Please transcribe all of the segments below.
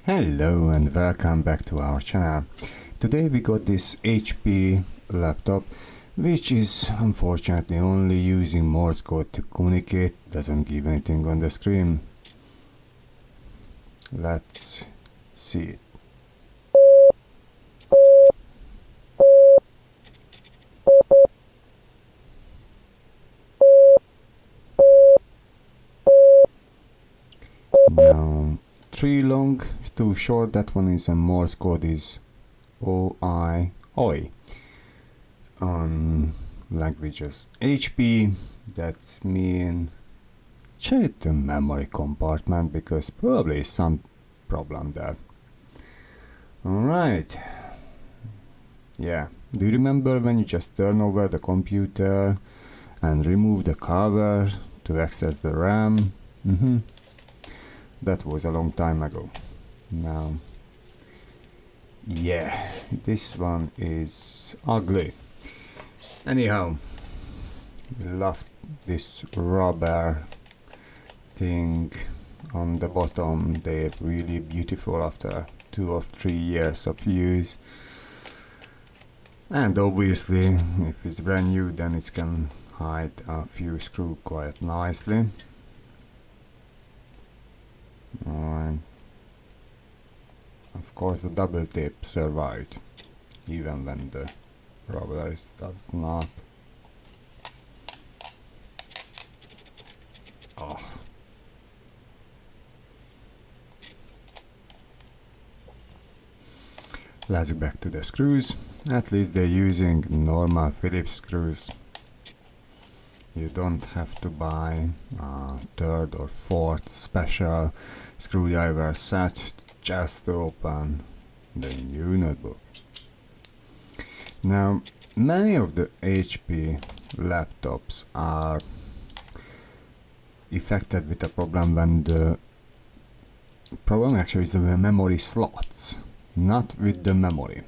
Hello and welcome back to our channel. Today we got this HP laptop which is unfortunately only using Morse code to communicate, doesn't give anything on the screen. Let's see it. Now 3 long, 2 short, that one is a Morse code is OI, OI. On languages HP, that mean check the memory compartment because probably some problem there. Alright. Yeah, do you remember when you just turn over the computer and remove the cover to access the RAM? That was a long time ago. Now, yeah, this one is ugly. Anyhow, love this rubber thing on the bottom. They're really beautiful after 2 or 3 years of use. And obviously, if it's brand new, then it can hide a few screws quite nicely. And of course, the double tape survived, even when the rubber does not. Oh. Let's go back to the screws. At least they're using normal Phillips screws. You don't have to buy a 3rd or 4th special screwdriver set just to open the new notebook. Now, many of the HP laptops are affected with a problem when the problem actually is the memory slots, not with the memory.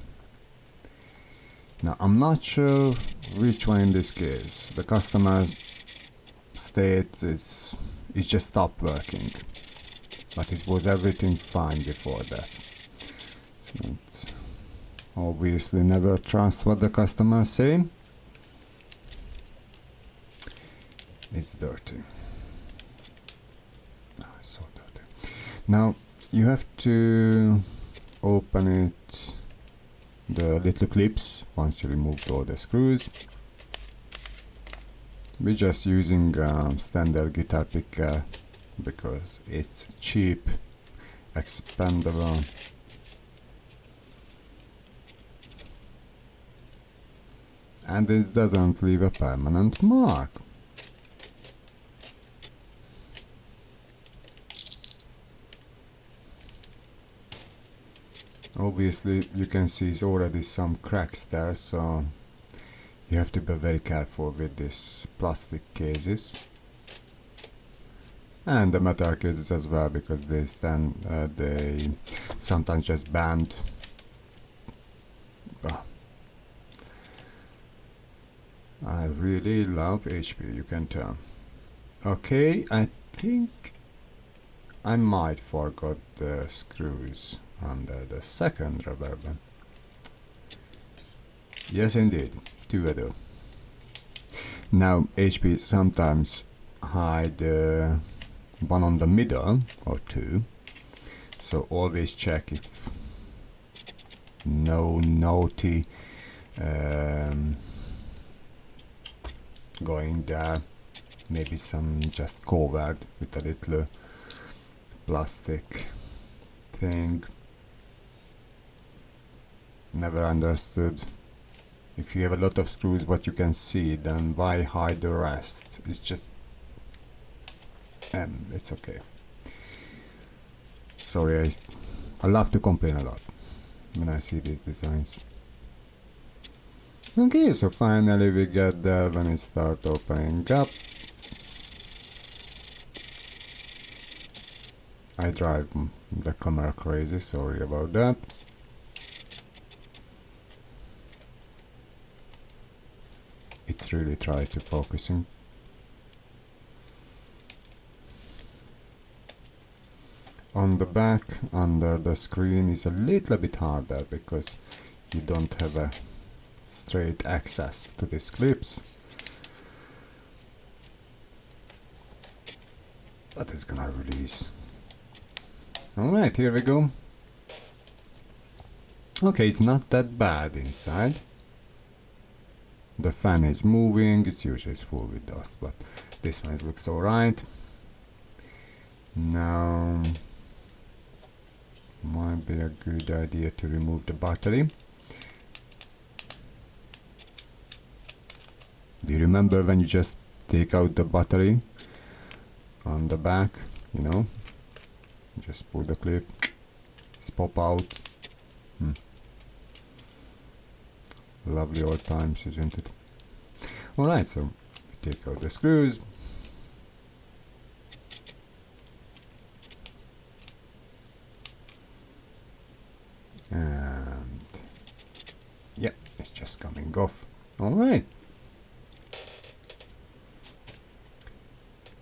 Now, I'm not sure which one in this case. The customer states it just stopped working, but it was everything fine before that. It's obviously never trust what the customer say. It's dirty. Oh, it's so dirty. Now you have to open it, the little clips, once you removed all the screws. We're just using standard guitar picker because it's cheap, expandable. And it doesn't leave a permanent mark. Obviously you can see it's already some cracks there, so you have to be very careful with these plastic cases and the metal cases as well, because they sometimes just bend. I really love HP, you can tell. Okay, I think I might forgot the screws under the second rubber band. Yes, indeed, 2 ago. Now HP sometimes hide one on the middle or 2, so always check if no naughty going there. Maybe some just covered with a little plastic thing. Never understood. If you have a lot of screws what you can see, then why hide the rest? It's just it's okay. Sorry, I love to complain a lot when I see these designs. Okay, so finally we get there when it starts opening up. I drive the camera crazy, sorry about that. It's really try to focusing. on the back under the screen is a little bit harder because you don't have a straight access to these clips, but it's gonna release. Alright, here we go. Okay, it's not that bad inside. The fan is moving, it's usually full with dust, but this one looks alright. Now might be a good idea to remove the battery. Do you remember when you just take out the battery on the back, you know, just pull the clip, it's pop out. Lovely old times, isn't it? Alright, so we take out the screws. And yeah, it's just coming off. Alright.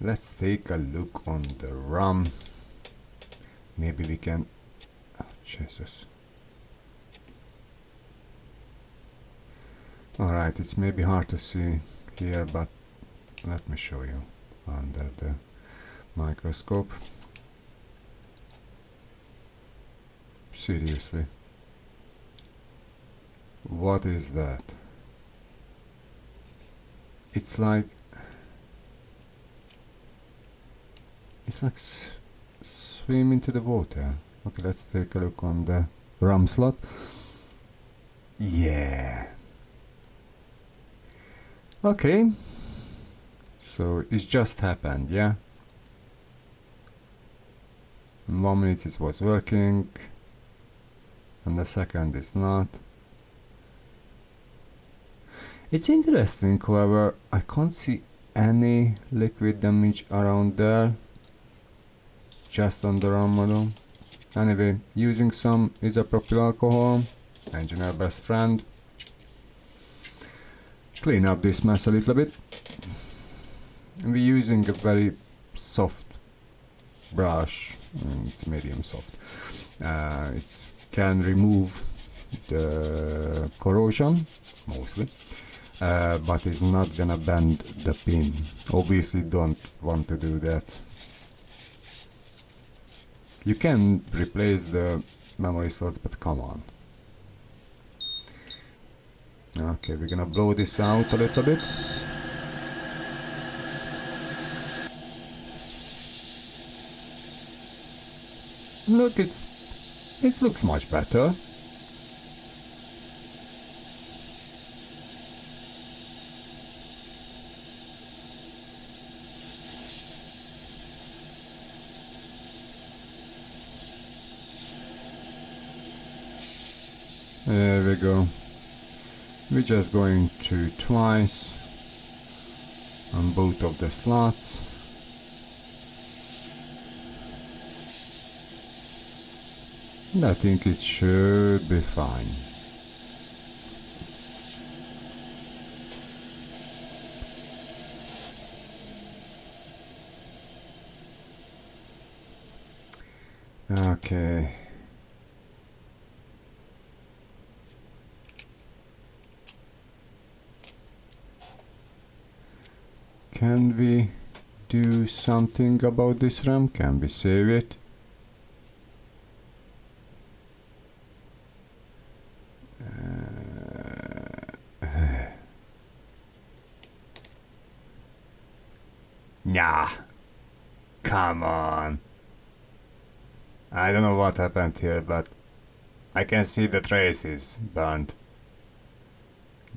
Let's take a look on the RAM. Maybe we can... Oh, Jesus. Alright, it's maybe hard to see here, but let me show you under the microscope. Seriously. What is that? It's like swim into the water. Okay, let's take a look on the RAM slot. Yeah. Okay. So it's just happened, yeah. In 1 minute it was working, and the second is not. It's interesting, however, I can't see any liquid damage around there, just on the RAM model. Anyway, using some isopropyl alcohol, engineer best friend, clean up this mess a little bit. And we're using a very soft brush, it's medium soft. It can remove the corrosion, mostly. But it's not gonna bend the pin. Obviously don't want to do that. You can replace the memory slots, but come on. Okay, we're gonna blow this out a little bit. Look, it looks much better. There we go. We're just going to twice on both of the slots. And I think it should be fine. Okay. Can we do something about this RAM? Can we save it? Nah. Come on. I don't know what happened here, but I can see the traces burned.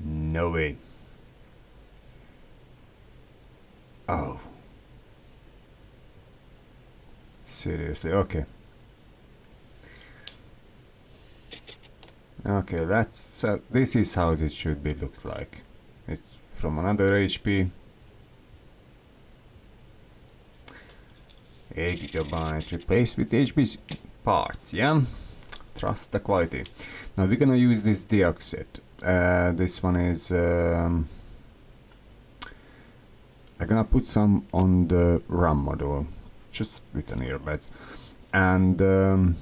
No way. Oh. Seriously, okay. Okay, this is how it should be, looks like. It's from another HP. 8 GB replaced with HP's parts, yeah? Trust the quality. Now we're gonna use this DeoxIT. This one is... I'm gonna put some on the RAM module, just with an earbuds. and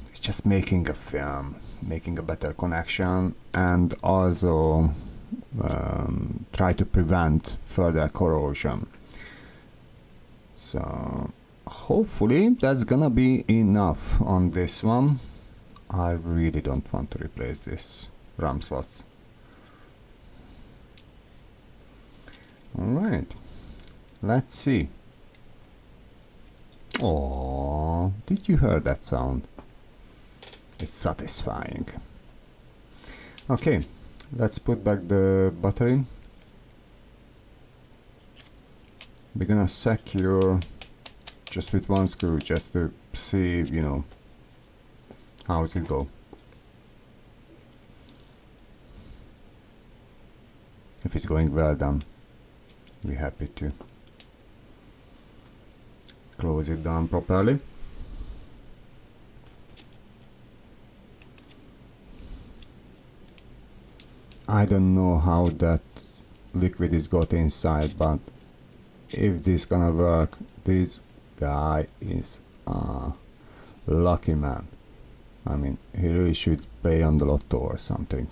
it's just making a film, making a better connection, and also try to prevent further corrosion. So hopefully that's gonna be enough on this one. I really don't want to replace this RAM slots. Alright, let's see. Oh, did you hear that sound? It's satisfying. Okay, let's put back the battery. We're gonna secure just with one screw, just to see, you know, how it will go. If it's going well done, we're happy to close it down properly. I don't know how that liquid is got inside, but if this gonna work, this guy is a lucky man. I mean, he really should play on the lotto or something.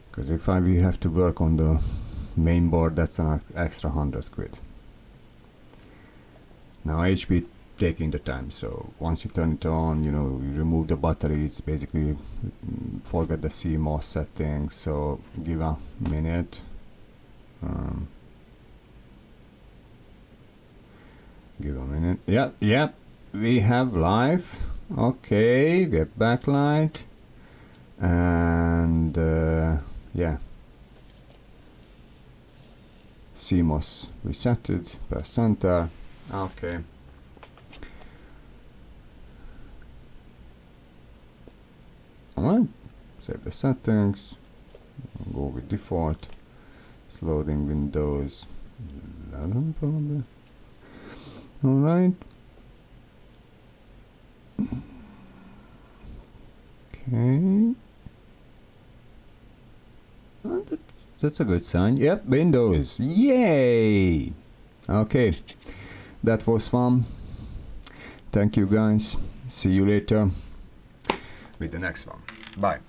Because if we have to work on the main board, that's an extra 100 quid. Now HP taking the time, so once you turn it on, you know, you remove the battery, it's basically forget the CMOS settings, so give a minute. Give a minute. Yeah, we have live. Okay, we have backlight, and yeah, CMOS resetted, press enter. Okay. Alright, save the settings, go with default, it's loading Windows 11 probably. Alright. Okay. Oh, that's a good sign. Yep, Windows. Yay! Okay, that was fun. Thank you guys. See you later with the next one. Bye.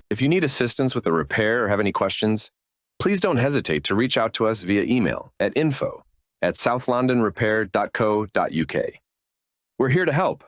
If you need assistance with a repair or have any questions, please don't hesitate to reach out to us via email at info@southlondonrepair.co.uk. We're here to help.